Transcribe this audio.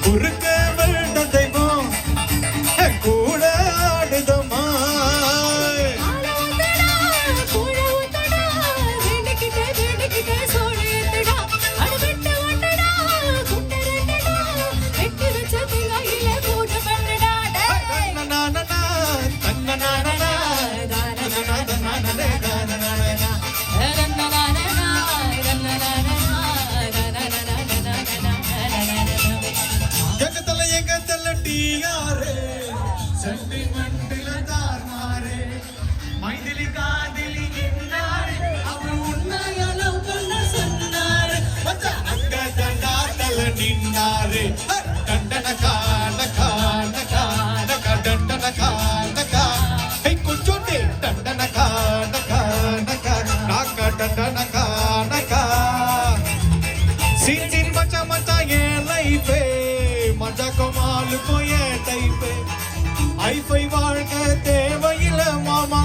குறுக்க வெட்ட தெய்வம் கூட ஆடுதம்மா. சென்டிமெண்டில தார்மாரே மைதிலி காதிலி நின்னாரே அவன் உன்னைய லவ் பண்ண சொன்னாரே அங்க தண்டாத்தல நின்னாரே டண்டன கான கான கான டண்டன கான கா ஹே குச்சோட்டே டண்டன கான கான கா நாக்க டண்டன கான கா சீன் மச்சா மச்சா ஏ லைஃபே மஜா கமால் கோ ஏ டைப்பே ஐஃபை வாழ்க்கை தேவையில்லை மாமா.